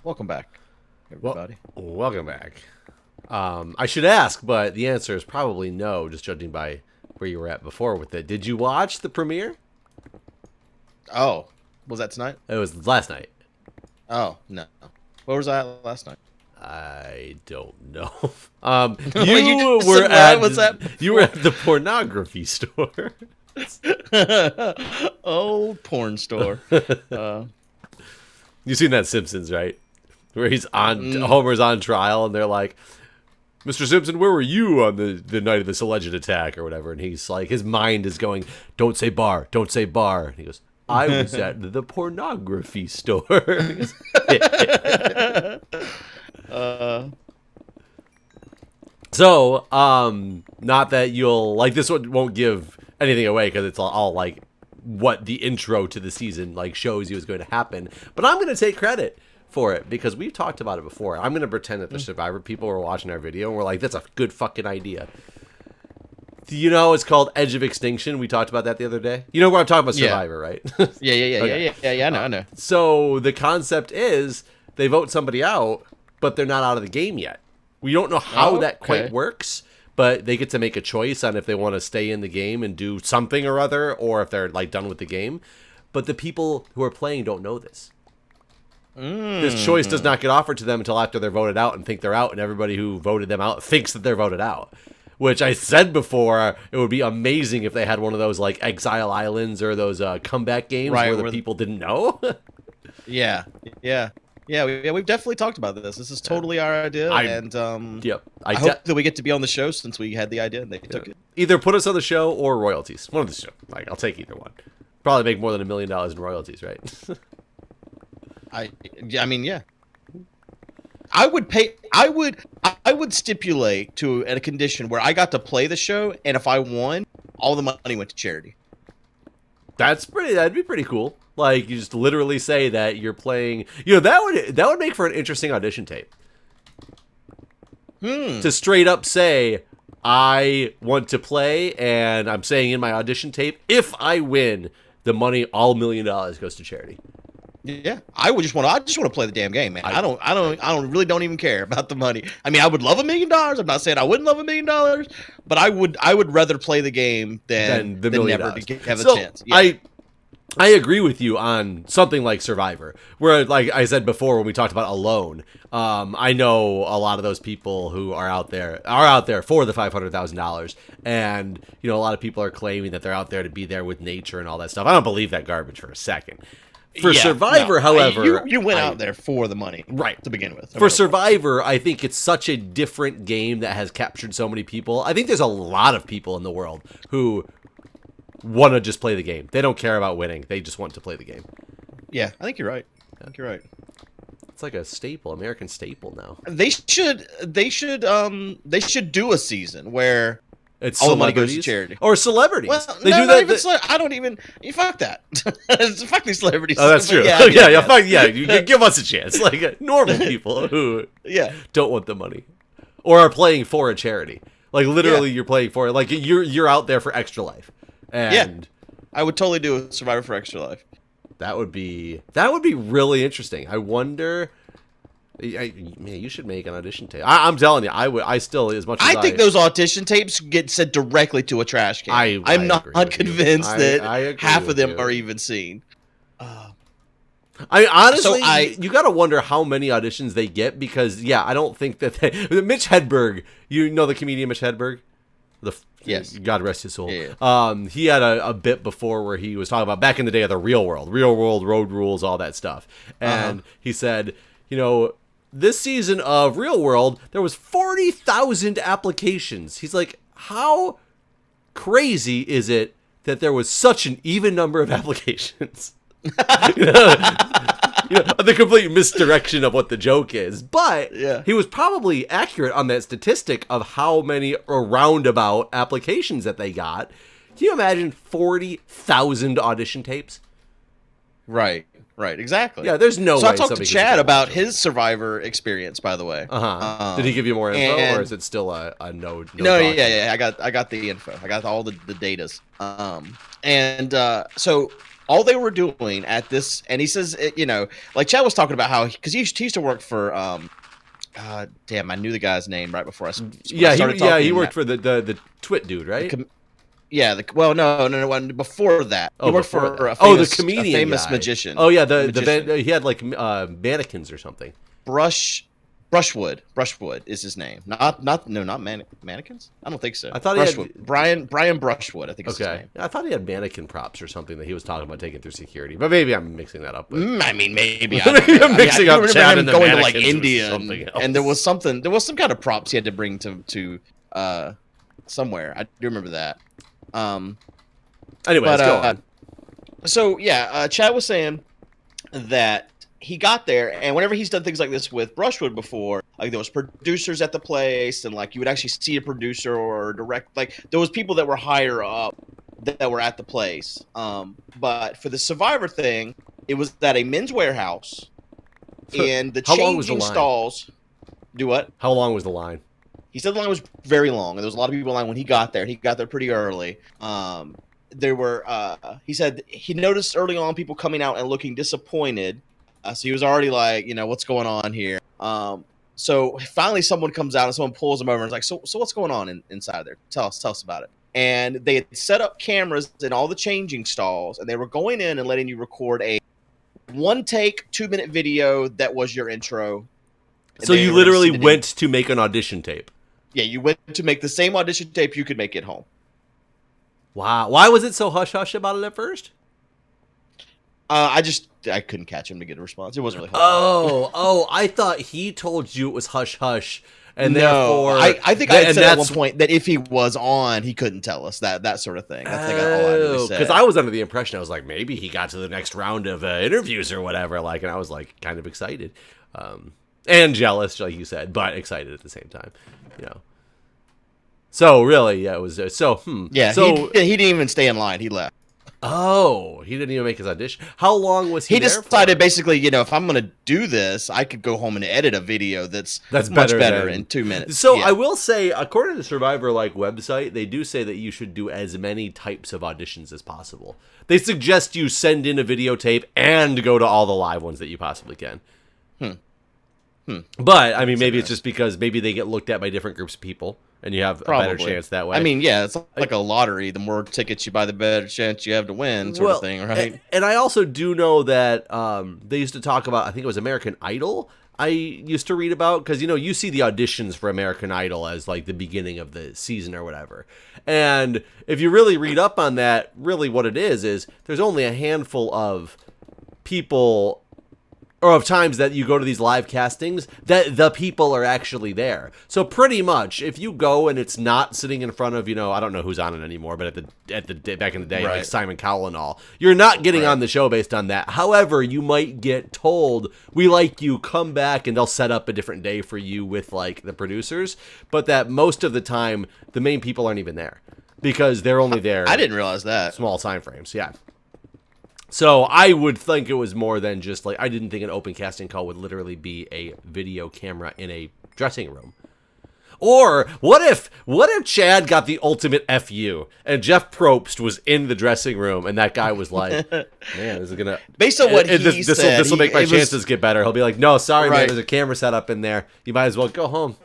Welcome back, everybody. Welcome back. I should ask, but the answer is probably no, just judging by where you were at before with it. Did you watch the premiere? Oh, was that tonight? It was last night. Oh, no. Where was I at last night? I don't know. You were said, at "What was that you were at the pornography store. Old porn store. You've seen that Simpsons, right? Where he's on Homer's on trial, and they're like, "Mr. Simpson, where were you on the night of this alleged attack or whatever?" And he's like, his mind is going, "Don't say bar, don't say bar." And he goes, "I was at the pornography store." So, not that you'll like this one won't give anything away because it's all like what the intro to the season like shows you is going to happen. But I'm going to take credit for it because we've talked about it before. I'm going to pretend that the Survivor people were watching our video and we're like, "That's a good fucking idea." You know, it's called Edge of Extinction. We talked about that the other day. You know where I'm talking about Survivor, right? Yeah. Okay. I know. So the concept is they vote somebody out, but they're not out of the game yet. We don't know how that quite works, but they get to make a choice on if they want to stay in the game and do something or other, or if they're like done with the game. But the people who are playing don't know this. This choice does not get offered to them until after they're voted out and think they're out, and everybody who voted them out thinks that they're voted out. Which I said before, it would be amazing if they had one of those like Exile Islands or those comeback games where the people didn't know. Yeah. We've definitely talked about this. This is totally our idea, and I hope that we get to be on the show since we had the idea and they took it. Either put us on the show or royalties. One of the show. Like, I'll take either one. Probably make more than $1 million in royalties, right? I mean, yeah. I would stipulate to a condition where I got to play the show, and if I won, all the money went to charity. That'd be pretty cool. Like, you just literally say that you're playing, that would make for an interesting audition tape. To straight up say, "I want to play, and I'm saying in my audition tape, if I win, the money, all $1 million goes to charity." Yeah, I just want to play the damn game, man. I don't even care about the money. I mean, I would love $1 million. I'm not saying I wouldn't love $1 million, but I would rather play the game than the $1 million. Never to have a chance. Yeah. I agree with you on something like Survivor, where, like I said before when we talked about Alone, I know a lot of those people who are out there for the $500,000, and a lot of people are claiming that they're out there to be there with nature and all that stuff. I don't believe that garbage for a second. For Survivor, however, you went out there for the money, right, to begin with. For Survivor, I think it's such a different game that has captured so many people. I think there's a lot of people in the world who want to just play the game. They don't care about winning. They just want to play the game. Yeah, I think you're right. It's like a staple, American staple now. They should do a season where it's all the money goes to charity. Or celebrities. Well, they do that. I don't even. Fuck that. Fuck these celebrities. Oh, that's true. You give us a chance. Like normal people who don't want the money, or are playing for a charity. Like literally, you're playing for it. Like you're out there for Extra Life. And I would totally do a Survivor for Extra Life. That would be really interesting. I wonder. Man, you should make an audition tape. I'm telling you, I would. I still, as much as I think those audition tapes get sent directly to a trash can. I'm not convinced that half of them are even seen. I honestly, you got to wonder how many auditions they get because I don't think that Mitch Hedberg, the comedian Mitch Hedberg, yes, God rest his soul. Yeah. He had a bit before where he was talking about back in the day of the real world, road rules, all that stuff, and he said, this season of Real World, there was 40,000 applications. He's like, how crazy is it that there was such an even number of applications? The complete misdirection of what the joke is. But he was probably accurate on that statistic of how many roundabout applications that they got. Can you imagine 40,000 audition tapes? Right, exactly. Yeah, there's no way. So I talked to Chad about his Survivor experience, by the way. Did he give you more info, or is it still a no? No, I got the info. I got all the datas. So all they were doing at this, and he says, like Chad was talking about how, because he used to work for, damn, I knew the guy's name right before I started talking. He worked for the Twit dude, right? No, before that. He worked for a the comedian, a famous guy. magician. Oh yeah, he had like mannequins or something. Brushwood is his name. Not mannequins? I don't think so. I thought Brushwood. Brian Brushwood, I think is his name. I thought he had mannequin props or something that he was talking about taking through security. But maybe I'm mixing that up. I mean, maybe I'm mixing up Chad and going to like India and there was some kind of props he had to bring to somewhere. I do remember that. Anyway, let's go on. So yeah, Chad was saying that he got there, and whenever he's done things like this with Brushwood before, like there was producers at the place, and like you would actually see a producer or direct, like there was people that were higher up that were at the place. But for the Survivor thing, it was at a Men's Warehouse, and the changing stalls. Do what? How long was the line? He said the line was very long, and there was a lot of people in line when he got there. He got there pretty early. There were, he said he noticed early on people coming out and looking disappointed. So he was already like, what's going on here? So finally someone comes out and someone pulls him over and is like, so what's going on inside there? Tell us about it. And they had set up cameras in all the changing stalls, and they were going in and letting you record a 1-take 2-minute video that was your intro. So you literally went to make an audition tape. Yeah, you went to make the same audition tape you could make at home. Wow. Why was it so hush-hush about it at first? I couldn't catch him to get a response. It wasn't really hush. Oh, I thought he told you it was hush-hush. And therefore, I think I said at one point that if he was on, he couldn't tell us that sort of thing. That's all I really said. Because I was under the impression, I was like, maybe he got to the next round of interviews or whatever. Like, and I was like, kind of excited, and jealous, like you said, but excited at the same time, So really, yeah, it was Yeah, so he didn't even stay in line. He left. Oh, he didn't even make his audition. How long was he there decided for? Basically, if I'm going to do this, I could go home and edit a video that's much better in 2 minutes. So I will say, according to the Survivor website, they do say that you should do as many types of auditions as possible. They suggest you send in a videotape and go to all the live ones that you possibly can. But, I mean, maybe it's just because maybe they get looked at by different groups of people, and you have a better chance that way. I mean, yeah, it's like a lottery. The more tickets you buy, the better chance you have to win, sort of thing, right? And I also do know that they used to talk about, I think it was American Idol, I used to read about, because, you see the auditions for American Idol as, like, the beginning of the season or whatever. And if you really read up on that, really what it is there's only a handful of people or of times that you go to these live castings that the people are actually there. So pretty much, if you go and it's not sitting in front of, I don't know who's on it anymore, but at the back in the day, like Simon Cowell and all, you're not getting on the show based on that. However, you might get told, we like you, come back, and they'll set up a different day for you with like the producers. But that most of the time, the main people aren't even there because they're only there. I didn't realize that. Small time frames, yeah. So I would think it was more than just like, I didn't think an open casting call would literally be a video camera in a dressing room. Or what if Chad got the ultimate FU and Jeff Probst was in the dressing room and that guy was like, man, this is gonna based on what he said, this will make my chances get better. He'll be like, no, sorry, man, there's a camera set up in there. You might as well go home.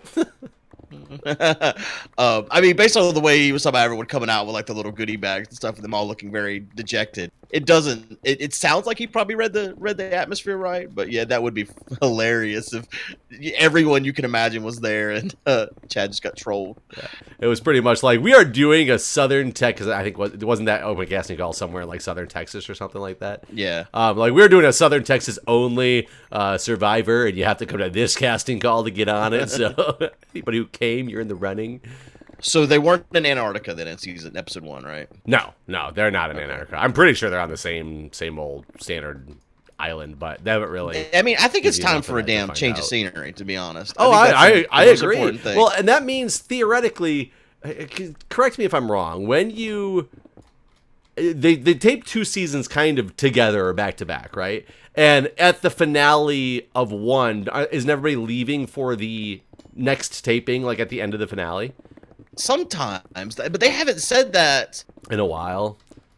I mean, based on the way he was talking about everyone coming out with like the little goodie bags and stuff, and them all looking very dejected. It doesn't. It sounds like he probably read the atmosphere right, but yeah, that would be hilarious if everyone you can imagine was there and Chad just got trolled. Yeah. It was pretty much like, we are doing a Southern Texas. I think wasn't that open casting call somewhere in like Southern Texas or something like that. Yeah. Like we're doing a Southern Texas only Survivor, and you have to come to this casting call to get on it. So anybody who came, you're in the running. So they weren't in Antarctica then in episode 1, right? No, they're not in Antarctica. I'm pretty sure they're on the same old standard island, but they haven't really. I mean, I think it's time for a damn change of scenery, to be honest. I agree. Well, and that means theoretically, correct me if I'm wrong, when they tape 2 seasons kind of together or back to back, right? And at the finale of 1, isn't everybody leaving for the next taping, like at the end of the finale? Sometimes, but they haven't said that in a while.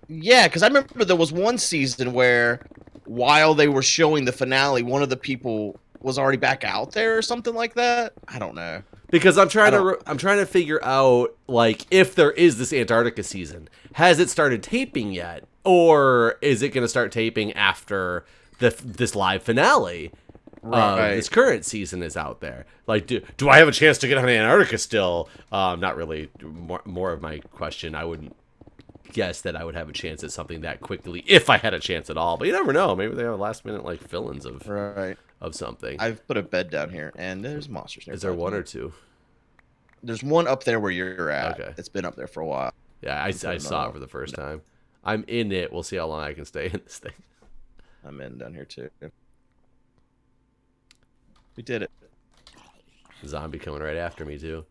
Yeah, because I remember there was one season where, while they were showing the finale, one of the people was already back out there or something like that. I don't know. Because I'm trying to figure out, like, if there is this Antarctica season, has it started taping yet, or is it going to start taping after this live finale? This current season is out there. Like, do I have a chance to get on Antarctica still? Not really. More of my question. I wouldn't guess that I would have a chance at something that quickly if I had a chance at all. But you never know. Maybe they have last minute like fill-ins of something. I've put a bed down here, and there's monsters. Is there one or two? There's one up there where you're at. Okay. It's been up there for a while. Yeah, I saw it for the first time. I'm in it. We'll see how long I can stay in this thing. I'm in down here too. We did it. Zombie coming right after me too.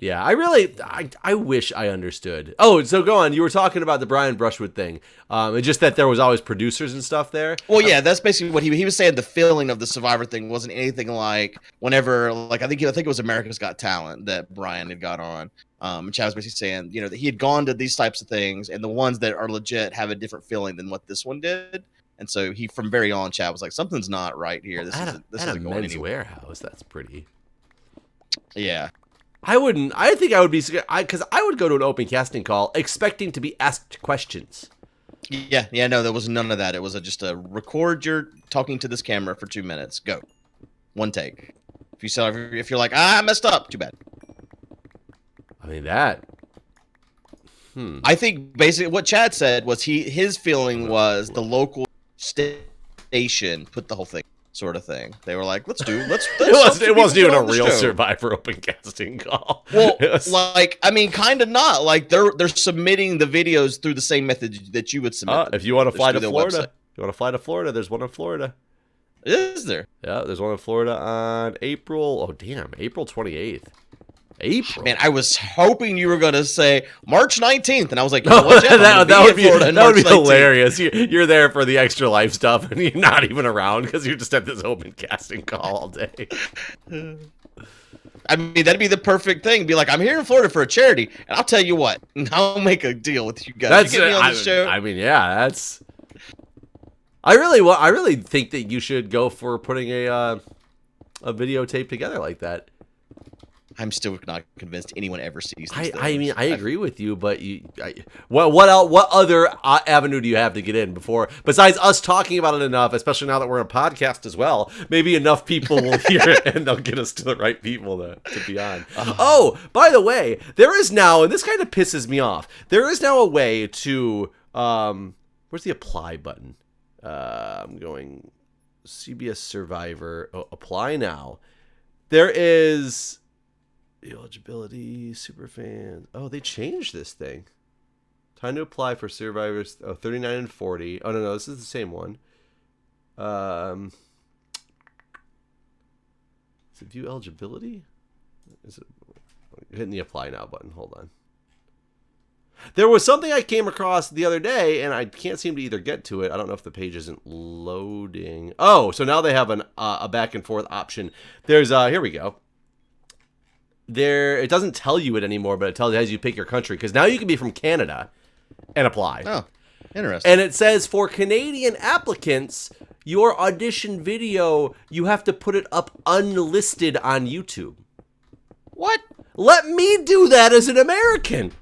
Yeah, I wish I understood. Oh, so go on. You were talking about the Brian Brushwood thing. It's just that there was always producers and stuff there. Well, yeah, that's basically what he was saying. The feeling of the Survivor thing wasn't anything like whenever, like I think it was America's Got Talent that Brian had got on. Chad was basically saying, that he had gone to these types of things, and the ones that are legit have a different feeling than what this one did. And so he, from very on, Chad was like, something's not right here. This isn't going Men's anywhere. Warehouse. That's pretty. Yeah. I wouldn't. I think I would be, because I would go to an open casting call expecting to be asked questions. Yeah, no, there was none of that. It was just a record your talking to this camera for 2 minutes. Go. One take. If you're like, I messed up, too bad. I mean, that. I think basically what Chad said was his feeling was the local station put the whole thing. Sort of thing. They were like, let's it wasn't even a real Survivor open casting call. Well, kind of not. Like they're submitting the videos through the same method that you would submit. If you want to fly to Florida, there's one in Florida. Is there? Yeah, there's one in Florida on April 28th. April. Man, I was hoping you were going to say March 19th, and I was like, that would be hilarious. You're there for the extra life stuff, and you're not even around because you're just at this open casting call all day. I mean, that'd be the perfect thing. Be like, I'm here in Florida for a charity, and I'll tell you what, I'll make a deal with you guys. You get me on the show. I mean, yeah, that's. I really think that you should go for putting a videotape together like that. I'm still not convinced anyone ever sees this. I mean, I agree with you, but what other avenue do you have to get in besides us talking about it enough, especially now that we're a podcast as well? Maybe enough people will hear it and they'll get us to the right people to be on. Oh, by the way, there is now, and this kind of pisses me off, there is now a way to, where's the apply button? I'm going CBS Survivor, apply now. There is... eligibility, superfans. Oh, they changed this thing. Time to apply for Survivors. 39 and 40. Oh, no, this is the same one. Is it view eligibility? Is it hitting the apply now button? Hold on. There was something I came across the other day, and I can't seem to either get to it. I don't know if the page isn't loading. Oh, so now they have a back and forth option. There's here we go. It doesn't tell you it anymore, but it has you pick your country, because now you can be from Canada and apply. Oh, interesting. And it says for Canadian applicants, your audition video, you have to put it up unlisted on YouTube. What? Let me do that as an American.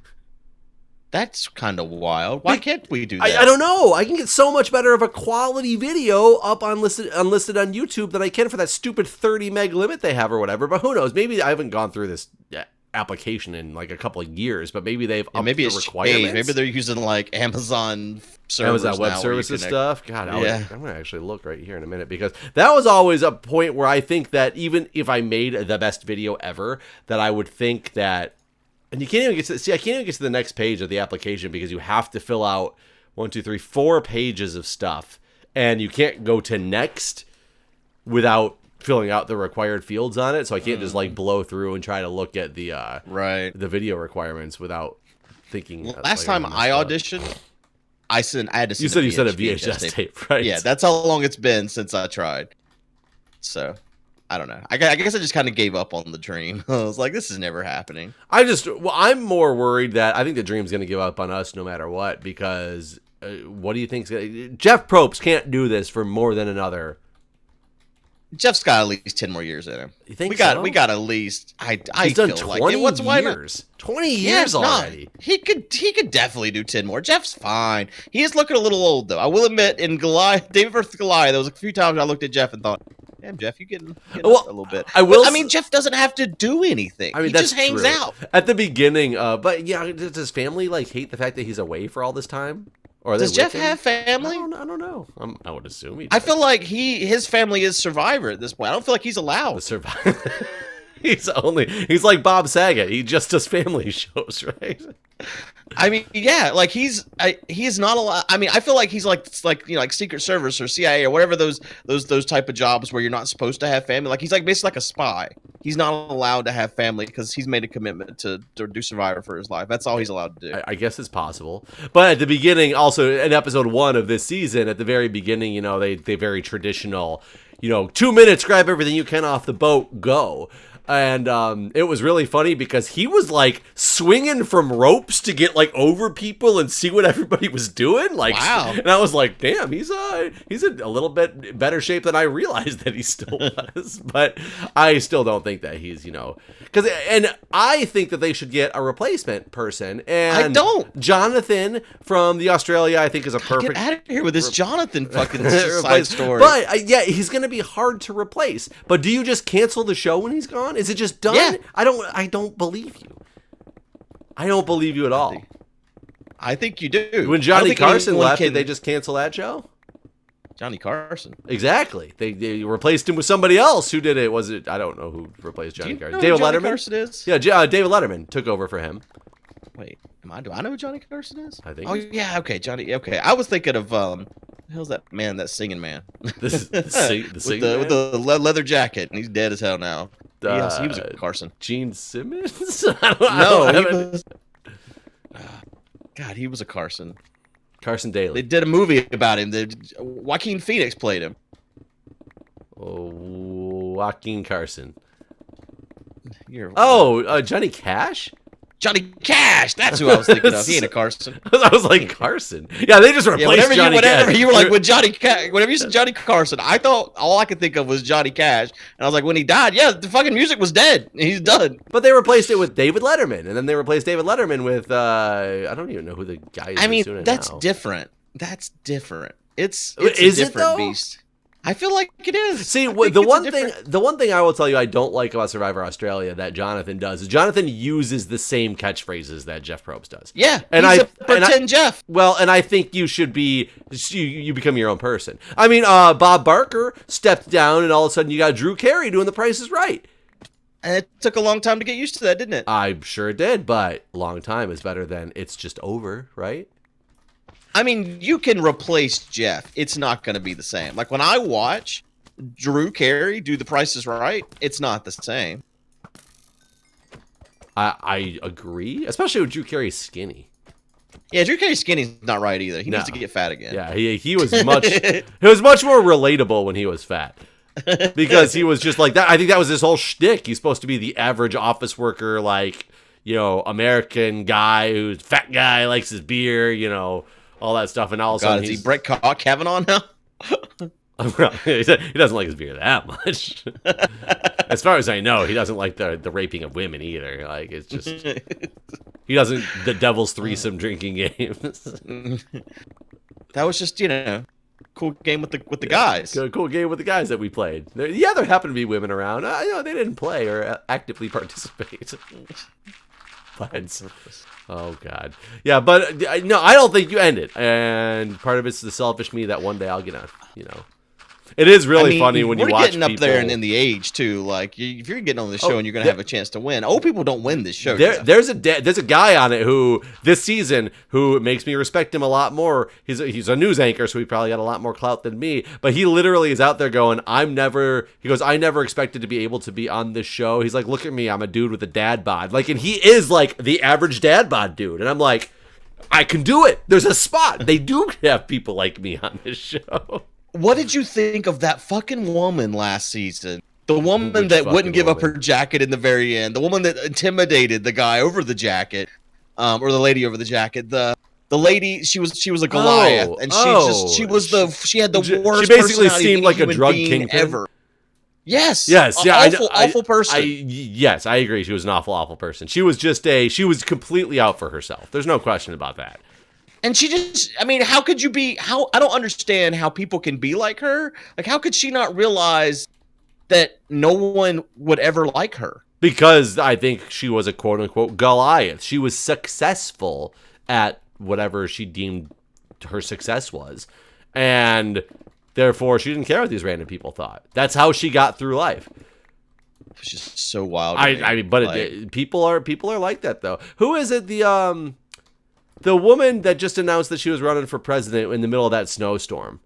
That's kind of wild. Why can't we do that? I don't know. I can get so much better of a quality video up unlisted on YouTube than I can for that stupid 30 meg limit they have or whatever. But who knows? Maybe I haven't gone through this application in like a couple of years, but maybe they've upped the requirements. Changed. Maybe they're using like Amazon servers, Amazon Web Services stuff. God, I'm going to actually look right here in a minute, because that was always a point where I think that even if I made the best video ever, that I would think that. And you can't even get to I can't even get to the next page of the application, because you have to fill out 4 pages of stuff, and you can't go to next without filling out the required fields on it. So I can't just like blow through and try to look at the the video requirements without thinking. Well, last time I auditioned, I had to send you said a VHS tape, right? Yeah, that's how long it's been since I tried. So I don't know. I guess I just kind of gave up on the dream. I was like, this is never happening. I'm more worried that I think the dream's going to give up on us no matter what, because what do you think? Jeff Probst can't do this for more than another. Jeff's got at least 10 more years in him. You think we got at least. He's done 20 years. 20 years already. He could definitely do 10 more. Jeff's fine. He is looking a little old though. I will admit, in David vs. Goliath, there was a few times I looked at Jeff and thought, damn, Jeff, you getting up a little bit. I mean, Jeff doesn't have to do anything. He just hangs out. At the beginning, but yeah, does his family hate the fact that he's away for all this time? Or does Jeff have family? I don't know. I would assume he does. I feel like his family is Survivor at this point. I don't feel like he's allowed. The Survivor. He's like Bob Saget. He just does family shows, right? I mean, yeah, like he's not allowed. I mean, I feel like he's like Secret Service or CIA or whatever those type of jobs where you're not supposed to have family. Like he's like basically like a spy. He's not allowed to have family because he's made a commitment to do Survivor for his life. That's all he's allowed to do. I guess it's possible. But at the beginning, also in episode 1 of this season, at the very beginning, they very traditional, 2 minutes, grab everything you can off the boat, go. And it was really funny because he was swinging from ropes to get over people and see what everybody was doing. Wow. And I was like, damn, he's in a little bit better shape than I realized that he still was. But I still don't think that he's, and I think that they should get a replacement person. And I don't. Jonathan from the Australia, I think, is a perfect. Get out of here with this Jonathan fucking side story. But yeah, he's going to be hard to replace. But do you just cancel the show when he's gone? Is it just done? Yeah. I don't believe you. I don't believe you at all. I think you do. When Johnny Carson left, did they just cancel that show? Johnny Carson. Exactly. They replaced him with somebody else. Who did it? Was it? I don't know who replaced Johnny Carson. David Letterman? Johnny Carson is? Yeah, David Letterman took over for him. Wait, do I know who Johnny Carson is? I think. Oh yeah, okay, Johnny. Okay, I was thinking of the hell's that man? That singing man. The singing man? With the leather jacket, and he's dead as hell now. Yes, he was a Carson. Gene Simmons? God, he was a Carson. Carson Daly. They did a movie about him. Joaquin Phoenix played him. Oh, Joaquin Carson. Johnny Cash? Johnny Cash. That's who I was thinking of. He ain't a Carson. I was like, Carson. Yeah, they just replaced Johnny Cash. You were like, with Johnny Cash. Whenever you said Johnny Carson, I thought all I could think of was Johnny Cash. And I was like, when he died, yeah, the fucking music was dead. He's done. But they replaced it with David Letterman. And then they replaced David Letterman with, I don't even know who the guy is. I mean, doing that's now. Different. That's different. It's is a different it, beast. I feel like it is. See, the one thing I will tell you I don't like about Survivor Australia that Jonathan does is Jonathan uses the same catchphrases that Jeff Probst does. Yeah, he's a pretend Jeff. Well, and I think you should be you become your own person. I mean, Bob Barker stepped down, and all of a sudden you got Drew Carey doing The Price is Right. And it took a long time to get used to that, didn't it? I'm sure it did, but long time is better than it's just over, right? I mean, you can replace Jeff. It's not going to be the same. Like, when I watch Drew Carey do The Price is Right, it's not the same. I agree, especially with Drew Carey skinny. Yeah, Drew Carey skinny's not right either. He needs to get fat again. Yeah, he was much it was much more relatable when he was fat. Because he was just like that. I think that was his whole shtick. He's supposed to be the average office worker, American guy who's fat guy, likes his beer, all that stuff, and all of a sudden is he Brett Kavanaugh now? He doesn't like his beer that much. As far as I know, he doesn't like the raping of women either. Like, it's just he doesn't the devil's threesome drinking games. That was just cool game with the guys. Cool game with the guys that we played. There happened to be women around. They didn't play or actively participate. But, oh God, yeah, but no, I don't think you end it. And part of it's the selfish me that one day I'll get on. It is really funny when you watch getting up there and in the age too. Like, if you're getting on the show and you're gonna have a chance to win, old people don't win this show. There's a guy on it who this season who makes me respect him a lot more. He's a news anchor, so he probably got a lot more clout than me. But he literally is out there going, I never expected to be able to be on this show. He's like, look at me, I'm a dude with a dad bod. Like, and he is like the average dad bod dude. And I'm like, I can do it. There's a spot. They do have people like me on this show. What did you think of that fucking woman last season? The woman that wouldn't give up her jacket in the very end. The woman that intimidated the guy over the jacket, or the lady over the jacket. The lady, she was a Goliath, and she had the worst. She basically personality seemed like a drug kingpin ever. Yes. Yeah. Awful person. Yes, I agree. She was an awful person. She was completely out for herself. There's no question about that. And she just, I mean, how could you be? I don't understand how people can be like her. Like, how could she not realize that no one would ever like her? Because I think she was a quote-unquote Goliath. She was successful at whatever she deemed her success was. And therefore, she didn't care what these random people thought. That's how she got through life. It's just so wild. I mean, but people are like that, though. Who is it? The woman that just announced that she was running for president in the middle of that snowstorm.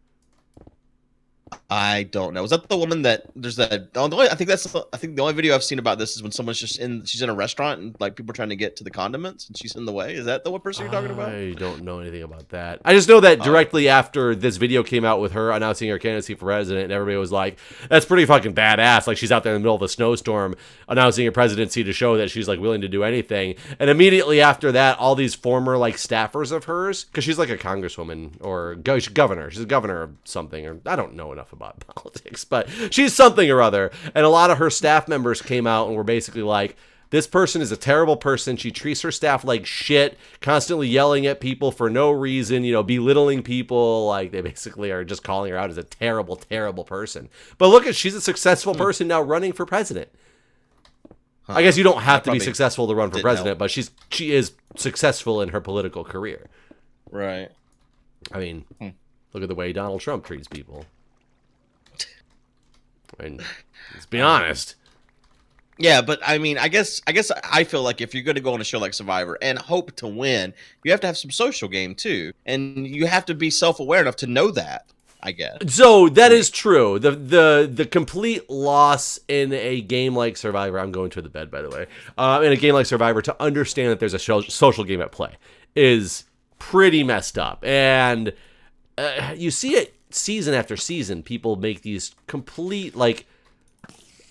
I don't know. Is that the woman that there's that? I think the only video I've seen about this is when someone's she's in a restaurant and like people are trying to get to the condiments and she's in the way. Is that the one person you're talking about? I don't know anything about that. I just know that directly after this video came out with her announcing her candidacy for president, and everybody was like, "That's pretty fucking badass!" Like she's out there in the middle of a snowstorm announcing her presidency to show that she's like willing to do anything. And immediately after that, all these former like staffers of hers, because she's like a congresswoman or governor. She's a governor of something, or I don't know enough about politics, but she's something or other. And a lot of her staff members came out and were basically like, this person is a terrible person. She treats her staff like shit, constantly yelling at people for no reason, belittling people. Like they basically are just calling her out as a terrible, terrible person. But look she's a successful person now running for president. I guess you don't have to be successful to run for president, but she is successful in her political career. Right. I mean, look at the way Donald Trump treats people. I mean, let's be honest. Yeah, but I mean, I guess I feel like if you're going to go on a show like Survivor and hope to win, you have to have some social game too, and you have to be self-aware enough to know that. I guess. So that is true. The complete loss in a game like Survivor. I'm going to the bed, by the way. In a game like Survivor, to understand that there's a social game at play is pretty messed up, and you see it. Season after season, people make these complete, like,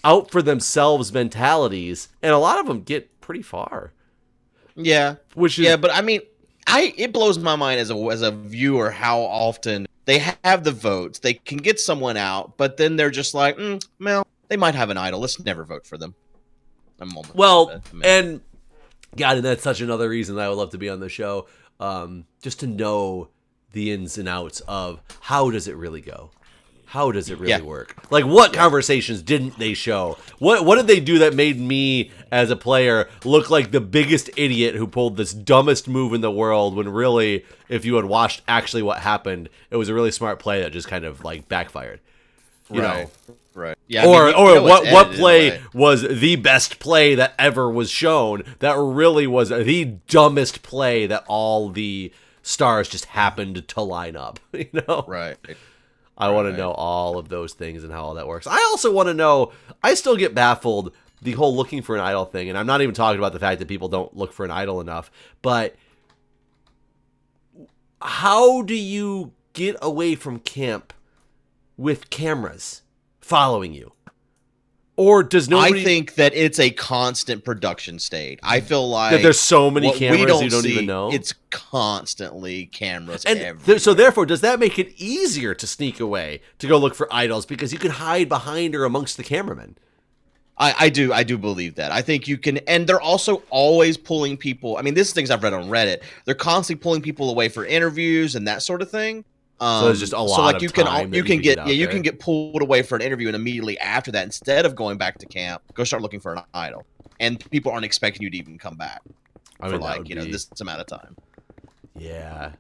out for themselves mentalities, and a lot of them get pretty far. Yeah. But I mean, it blows my mind as a viewer how often they have the votes, they can get someone out, but then they're just like, well, they might have an idol. Let's never vote for them. And God, and that's such another reason that I would love to be on the show, just to know the ins and outs of how does it really go? How does it really work? Like, what conversations didn't they show? What did they do that made me, as a player, look like the biggest idiot who pulled this dumbest move in the world when really, if you had watched actually what happened, it was a really smart play that just kind of, like, backfired. You know? Right. Yeah. Or what play was the best play that ever was shown that really was the dumbest play that all the stars just happened to line up, Right. I want to know all of those things and how all that works. I also want to know, I still get baffled, the whole looking for an idol thing, and I'm not even talking about the fact that people don't look for an idol enough, but how do you get away from camp with cameras following you? Or does nobody... I think that it's a constant production state. I feel like... that there's so many cameras you don't even know? It's constantly cameras everywhere. So therefore, does that make it easier to sneak away, to go look for idols? Because you can hide behind or amongst the cameramen. I do believe that. I think you can... And they're also always pulling people... I mean, this is things I've read on Reddit. They're constantly pulling people away for interviews and that sort of thing. So there's just a lot of time you can get pulled away for an interview, and immediately after that, instead of going back to camp, go start looking for an idol, and people aren't expecting you to even come back for this amount of time. Yeah.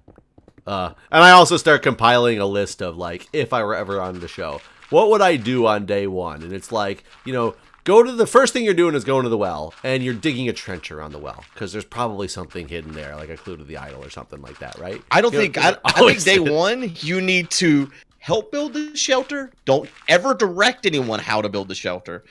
And I also start compiling a list of, like, if I were ever on the show, what would I do on day one? And it's like, the first thing you're doing is going to the well, and you're digging a trench around the well, because there's probably something hidden there, like a clue to the idol or something like that, right? I think day one, you need to help build the shelter. Don't ever direct anyone how to build the shelter.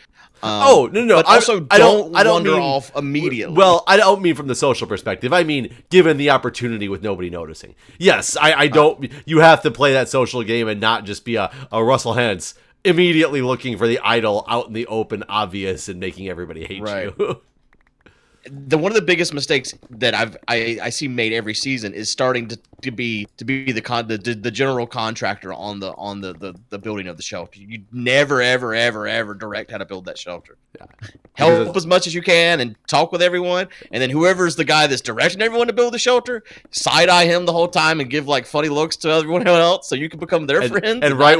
No. But also, don't wander off immediately. Well, I don't mean from the social perspective. I mean, given the opportunity with nobody noticing. Yes, I don't. You have to play that social game and not just be a Russell Hentz. immediately looking for the idol out in the open, obvious, and making everybody hate you. One of the biggest mistakes that I see made every season is starting to be the general contractor on the building of the shelter. You never ever direct how to build that shelter. Yeah. Help as much as you can and talk with everyone, and then whoever's the guy that's directing everyone to build the shelter, side eye him the whole time and give like funny looks to everyone else so you can become their friends. And right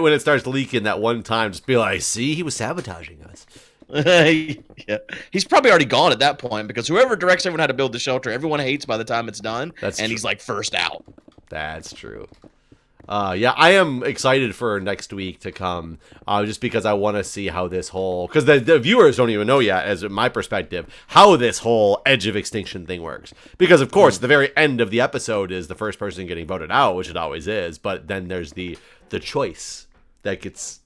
when it starts leaking that one time, just be like, see, he was sabotaging us. Yeah, he's probably already gone at that point because whoever directs everyone how to build the shelter, everyone hates by the time it's done. He's like first out. That's true. Yeah, I am excited for next week to come, just because I want to see how this whole, because the viewers don't even know yet, as my perspective, how this whole Edge of Extinction thing works. Because of course, the very end of the episode is the first person getting voted out, which it always is. But then there's the choice that gets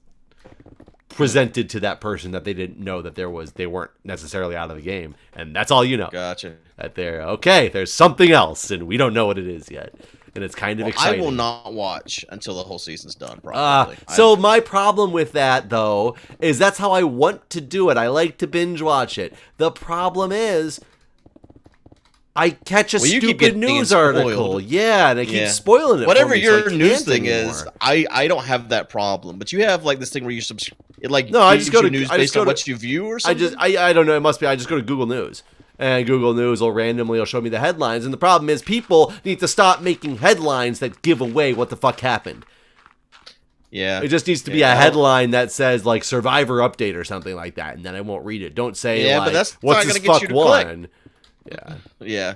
presented to that person that they didn't know that they weren't necessarily out of the game, and that's all you know. Gotcha. That there's something else, and we don't know what it is yet, and it's kind of exciting. I will not watch until the whole season's done. Probably. So my problem with that though is that's how I want to do it. I like to binge watch it. The problem is, I catch a stupid news article. Yeah, and I keep spoiling it. Whatever for me, your so news thing anymore. is, I don't have that problem. But you have like this thing where you I just go to news based on what you view or something. I don't know. It must be. I just go to Google News, and Google News will randomly show me the headlines. And the problem is, people need to stop making headlines that give away what the fuck happened. Yeah, it just needs to be a headline that says like Survivor update or something like that, and then I won't read it. Don't say like, but that's what's not this gonna get fuck you to one? Click. Yeah.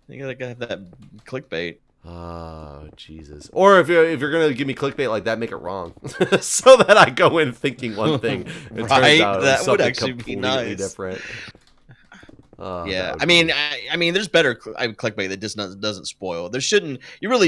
You gotta have that clickbait. Oh, Jesus. Or if you're going to give me clickbait like that, make it wrong. So that I go in thinking one thing. It turns out that would actually be nice. Different. Yeah. I mean, there's better clickbait that just doesn't spoil. You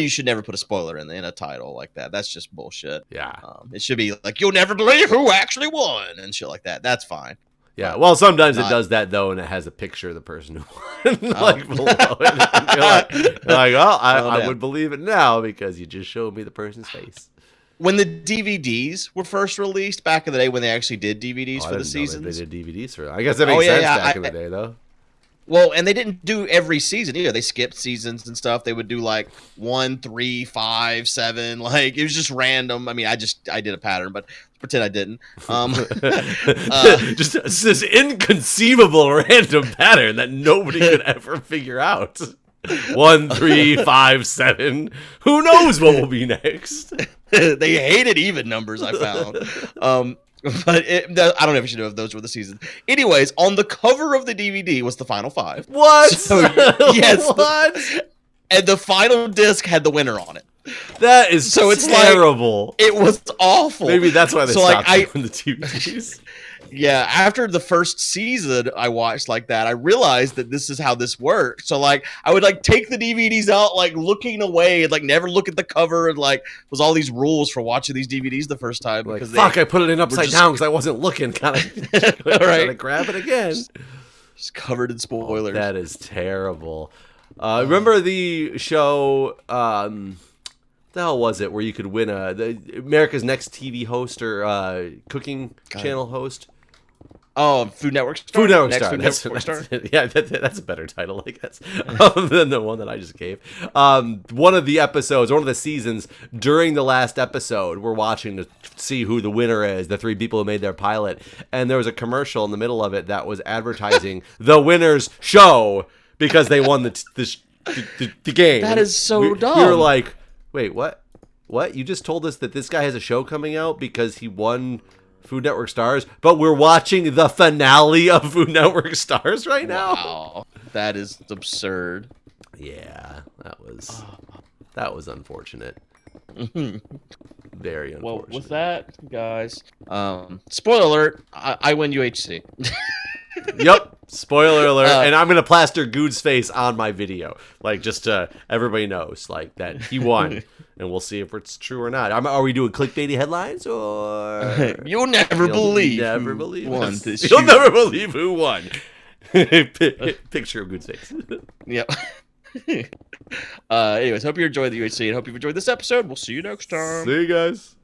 should never put a spoiler in a title like that. That's just bullshit. Yeah. It should be like, you'll never believe who actually won and shit like that. That's fine. Yeah, well, sometimes it does that, though, and it has a picture of the person who won, below it. And you're like, well, I would believe it now because you just showed me the person's face. When the DVDs were first released back in the day, when they actually did DVDs for the seasons. They did DVDs for. I guess that makes sense back in the day, though. Well, and they didn't do every season either. They skipped seasons and stuff. They would do like 1, 3, 5, 7. Like, it was just random. I mean, I did a pattern, but pretend I didn't. Just this inconceivable random pattern that nobody could ever figure out. 1, 3, 5, 7. Who knows what will be next? They hated even numbers, I found. But I don't know if you know if those were the seasons. Anyways, on the cover of the DVD was the final 5. What? So, yes. What? And the final disc had the winner on it. That is so it's terrible. Like, it was awful. Maybe that's why they stopped doing the DVDs. Yeah, after the first season I watched like that, I realized that this is how this works. So like I would like take the DVDs out, like looking away and like never look at the cover, and like was all these rules for watching these DVDs the first time because I put it in upside down because I wasn't looking. Kind of right. Grab it again. Just covered in spoilers. Oh, that is terrible. Remember the show? The hell was it where you could win America's Next TV host or cooking channel host? Oh, Food Network Star? Food Network Star. Yeah, that's a better title, I guess, than the one that I just gave. One of the episodes, one of the seasons, during the last episode, we're watching to see who the winner is, the 3 people who made their pilot, and there was a commercial in the middle of it that was advertising the winner's show because they won the game. That is so dumb. We were like, wait, what? What? You just told us that this guy has a show coming out because he won Food Network Stars, but we're watching the finale of Food Network Stars right now? Wow. That is absurd. Yeah, that was unfortunate. Very unfortunate. Well, with that, guys, spoiler alert, I win UHC. Yep, spoiler alert, and I'm gonna plaster Guude's face on my video, like just everybody knows, like that he won, and we'll see if it's true or not. Are we doing clickbaity headlines or? You'll never believe. Never believe won. You'll never believe who won. Picture of Guude's face. Yep. Anyways, hope you enjoyed the UHC and hope you've enjoyed this episode. We'll see you next time. See you guys.